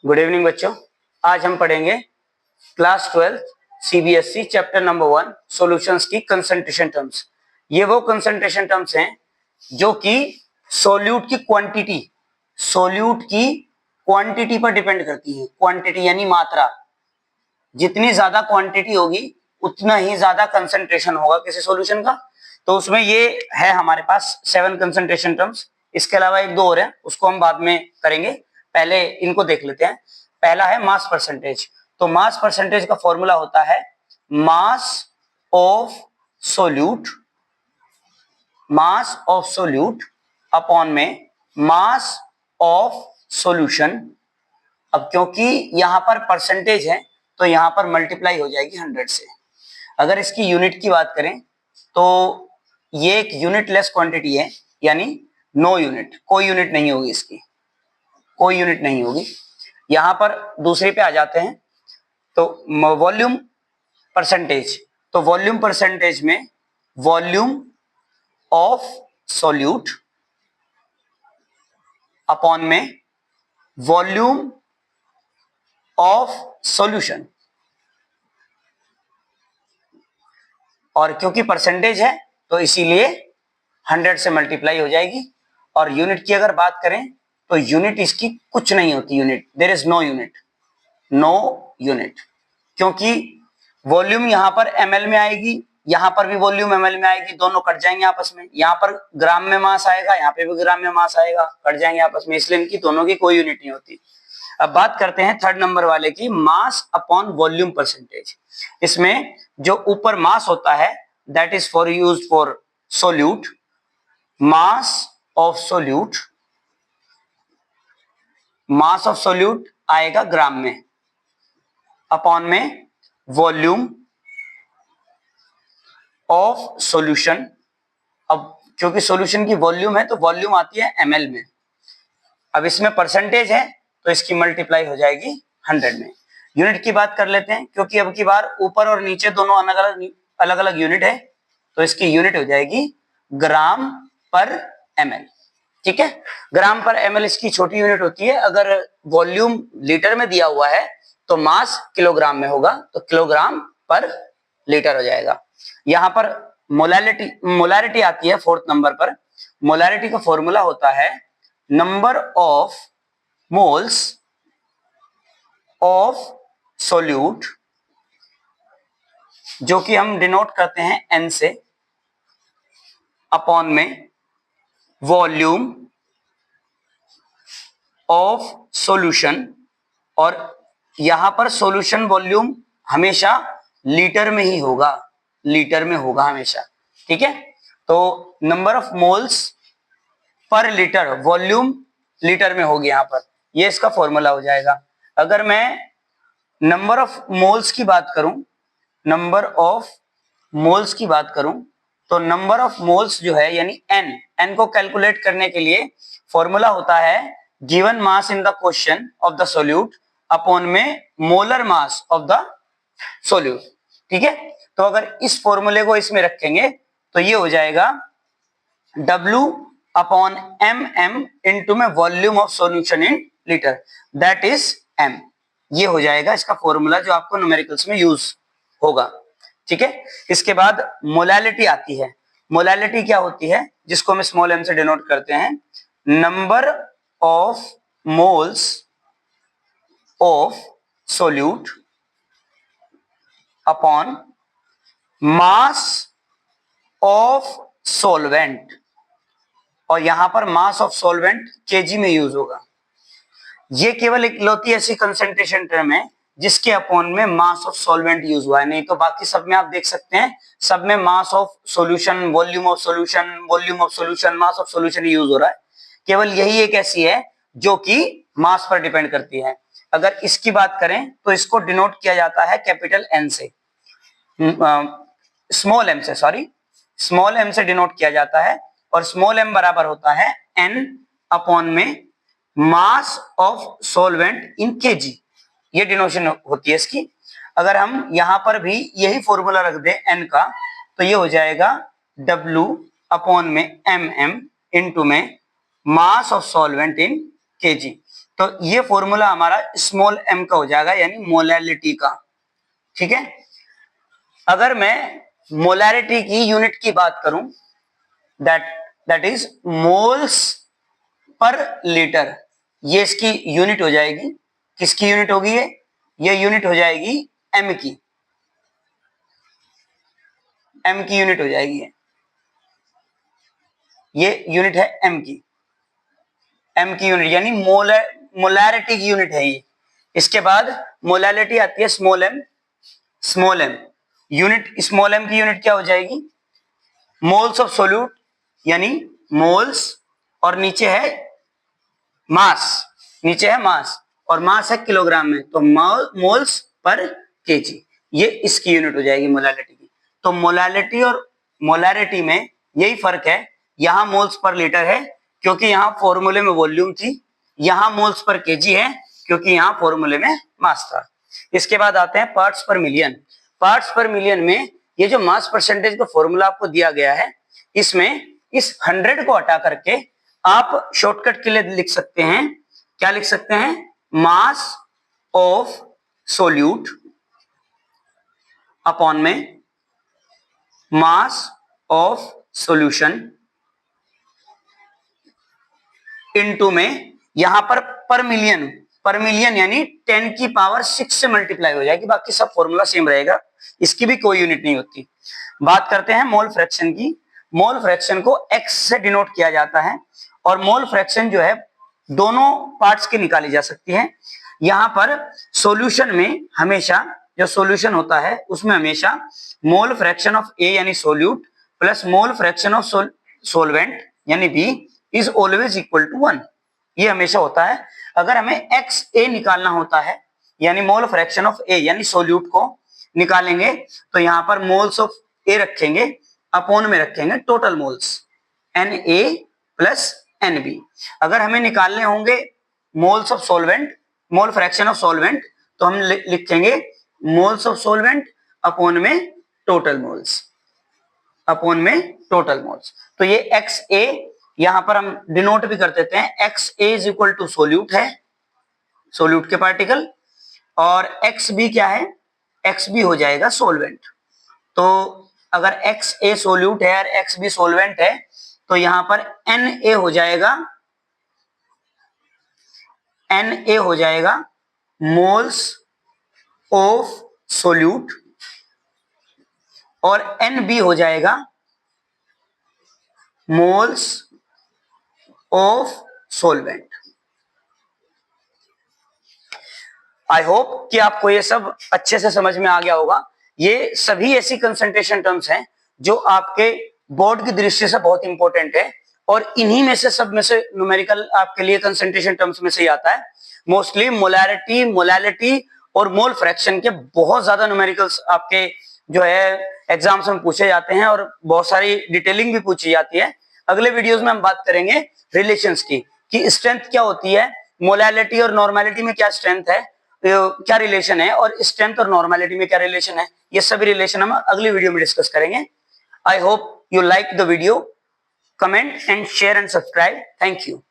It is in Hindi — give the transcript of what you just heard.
गुड इवनिंग बच्चों। आज हम पढ़ेंगे class 12 CBSE chapter number 1 solutions की कंसंट्रेशन टर्म्स। ये वो कंसंट्रेशन टर्म्स हैं जो कि सोल्यूट की क्वांटिटी पर डिपेंड करती है। क्वांटिटी यानी मात्रा, जितनी ज्यादा क्वांटिटी होगी उतना ही ज्यादा कंसंट्रेशन होगा किसी सॉल्यूशन का। तो उसमें ये है हमारे पास 7 कंसंट्रेशन टर्म्स। इसके अलावा एक दो और है, उसको हम बाद में करेंगे, पहले इनको देख लेते हैं। पहला है मास परसेंटेज। तो मास परसेंटेज का फॉर्मूला होता है मास ऑफ सोल्यूट अपॉन में मास ऑफ सॉल्यूशन। अब क्योंकि यहां पर परसेंटेज है तो यहां पर मल्टीप्लाई हो जाएगी 100 से। अगर इसकी यूनिट की बात करें तो ये एक यूनिटलेस क्वांटिटी है, यानी नो यूनिट, कोई यूनिट नहीं होगी इसकी, कोई यूनिट नहीं होगी। यहां पर दूसरे पे आ जाते हैं तो वॉल्यूम परसेंटेज। तो वॉल्यूम परसेंटेज में वॉल्यूम ऑफ सॉल्यूट अपॉन में वॉल्यूम ऑफ सॉल्यूशन। और क्योंकि परसेंटेज है तो इसीलिए 100 से मल्टीप्लाई हो जाएगी। और यूनिट की अगर बात करें तो यूनिट इसकी कुछ नहीं होती, unit, there is no unit, क्योंकि वॉल्यूम यहां पर ml में आएगी, यहां पर भी वॉल्यूम ml में आएगी, दोनों कट जाएंगे आपस में। यहां पर ग्राम में मास आएगा, यहां पे भी ग्राम में मास आएगा, कट जाएंगे आपस में, इसलिए इनकी दोनों की कोई यूनिट नहीं होती। अब बात करते हैं थर्ड नंबर वाले की, मास अपॉन वॉल्यूम परसेंटेज। इसमें जो ऊपर मास होता है that is for use for solute, mass of solute आएगा ग्राम में, अपॉन में वॉल्यूम ऑफ सॉल्यूशन। अब क्योंकि सॉल्यूशन की वॉल्यूम है तो वॉल्यूम आती है ml में। अब इसमें परसेंटेज है तो इसकी मल्टीप्लाई हो जाएगी 100 में। यूनिट की बात कर लेते हैं, क्योंकि अब की बार ऊपर और नीचे दोनों अलग अलग यूनिट है, तो इसकी यूनिट हो जाएगी ग्राम पर ml। ठीक है, ग्राम पर ml इसकी छोटी यूनिट होती है। अगर वॉल्यूम लीटर में दिया हुआ है तो मास किलोग्राम में होगा, तो किलोग्राम पर लीटर हो जाएगा। यहां पर मोलारिटी आती है फोर्थ नंबर पर। मोलारिटी का फॉर्मूला होता है number of moles of solute, जो कि हम डिनोट करते हैं n से, अपॉन में वॉल्यूम ऑफ सॉल्यूशन। और यहां पर सॉल्यूशन वॉल्यूम हमेशा लीटर में ही होगा, लीटर में होगा हमेशा। ठीक है, तो number of moles per litre, volume litre में होगी यहां पर, ये इसका फॉर्मूला हो जाएगा। अगर मैं नंबर ऑफ मोल्स की बात करूं, तो नंबर ऑफ मोल्स जो है यानी n को कैलकुलेट करने के लिए फॉर्मूला होता है given mass in the question of the solute upon में molar mass of the solute. ठीक है, तो अगर इस फॉर्मूले को इसमें रखेंगे तो ये हो जाएगा W अपॉन mm इंटू में volume of solution in litre, that is m। ये हो जाएगा इसका फॉर्मूला जो आपको न्यूमेरिकल्स में यूज होगा। ठीक है, इसके बाद मोलालिटी आती है। मोलालिटी क्या होती है, जिसको हम स्मॉल m से डिनोट करते हैं number of moles of solute upon mass of solvent. और यहां पर मास ऑफ सॉल्वेंट केजी में यूज होगा। ये केवल एक लौती ऐसी कंसंट्रेशन टर्म है जिसके अपॉन में मास ऑफ सॉल्वेंट यूज हुआ है, नहीं तो बाकी सब में आप देख सकते हैं सब में mass of solution, volume of solution, mass of solution use हो रहा है। केवल यही एक ऐसी है जो कि मास पर डिपेंड करती है। अगर इसकी बात करें तो इसको डिनोट किया जाता है कैपिटल N से, स्मॉल m से डिनोट किया जाता है। और स्मॉल m बराबर होता है n अपॉन में mass of solvent in KG, ये डिनोशन होती है इसकी। अगर हम यहां पर भी यही फॉर्मूला रख दें n का, तो ये हो जाएगा W अपॉन में mm इंटू में mass of solvent in KG. तो ये फॉर्मूला हमारा स्मॉल m का हो जाएगा, यानी मोलैलिटी का। ठीक है, अगर मैं मोलैरिटी की यूनिट की बात करूं, that is moles per litre, ये इसकी यूनिट हो जाएगी। किसकी यूनिट होगी ये यूनिट हो जाएगी m की, m की यूनिट हो जाएगी। ये यूनिट है m की, m की यूनिट यानी मोलैरिटी की यूनिट है ये। इसके बाद मोलैलिटी आती है small m, small m unit, small m की यूनिट क्या हो जाएगी, मोल्स ऑफ सोल्यूट, यानी मोल्स, और नीचे है मास, नीचे है मास, और मास है किलोग्राम में, तो मोल्स पर केजी, ये इसकी यूनिट हो जाएगी मोलैलिटी की। तो मोलैलिटी और मोलैरिटी में यही फर्क है, यहां मोल्स पर लीटर है क्योंकि यहां फॉर्मूले में वॉल्यूम थी, यहां मोल्स पर केजी है क्योंकि यहां फॉर्मूले में मास था। इसके बाद आते हैं पार्ट्स पर मिलियन। पार्ट्स पर मिलियन में ये जो मास परसेंटेज का फॉर्मूला आपको दिया गया है, इसमें इस 100 को हटा करके आप शॉर्टकट के लिए लिख सकते हैं, क्या लिख सकते हैं, मास ऑफ सोल्यूट अपॉन में मास ऑफ सॉल्यूशन इनटू में, यहां पर मिलियन यानी 10 की पावर 6 से मल्टीप्लाई हो जाएगी, बाकी सब फॉर्मूला सेम रहेगा, इसकी भी कोई यूनिट नहीं होती। बात करते हैं मोल फ्रैक्शन की। मोल फ्रैक्शन को x से डिनोट किया जाता है, और मोल फ्रैक्शन जो है दोनों पार्ट्स की निकाली जा सकती है। यहां पर सॉल्यूशन में हमेशा, जो सॉल्यूशन होता है उसमें हमेशा मोल फ्रैक्शन ऑफ A यानी solute plus mole fraction of solvent यानी B is always equal to 1, ये हमेशा होता है। अगर हमें XA निकालना होता है, यानी मोल फ्रैक्शन ऑफ A यानी सोल्यूट को निकालेंगे, तो यहां पर मोल्स ऑफ A रखेंगे, अपॉन में रखेंगे total moles Na plus Nb। अगर हमें निकालने होंगे moles of solvent, mole fraction of solvent, तो हम लिखेंगे मोल्स ऑफ सोलवेंट अपॉन में टोटल मोल्स, अपॉन में टोटल मोल्स। तो ये XA यहां पर हम डिनोट भी कर देते हैं, XA is equal to solute है, सोल्यूट के पार्टिकल, और XB क्या है, XB हो जाएगा सोलवेंट। तो अगर XA सोल्यूट है और XB सोलवेंट है, तो यहां पर Na हो जाएगा, Na हो जाएगा मोल्स ऑफ सोल्यूट, और Nb हो जाएगा moles of solvent. I hope कि आपको ये सब अच्छे से समझ में आ गया होगा। ये सभी ऐसी कंसंट्रेशन टर्म्स हैं जो आपके बोर्ड की दृष्टि से बहुत इंपॉर्टेंट है, और इन्हीं में से सब में से न्यूमेरिकल आपके लिए कंसंट्रेशन टर्म्स में से ही आता है। मोस्टली मोलैरिटी, मोलैलिटी और मोल फ्रैक्शन के बहुत ज्यादा न्यूमेरिकल्स आपके जो है एग्जाम्स में पूछे जाते हैं, और बहुत सारी डिटेलिंग भी पूछी जाती है। अगले वीडियोस में हम बात करेंगे रिलेशंस की, कि स्ट्रेंथ क्या होती है, मोलैलिटी और नॉर्मेलिटी में क्या स्ट्रेंथ है, क्या रिलेशन है, और स्ट्रेंथ और नॉर्मेलिटी में क्या रिलेशन है। ये सभी रिलेशन हम अगली वीडियो में डिस्कस करेंगे। I hope you like the video, comment and share and subscribe. Thank you.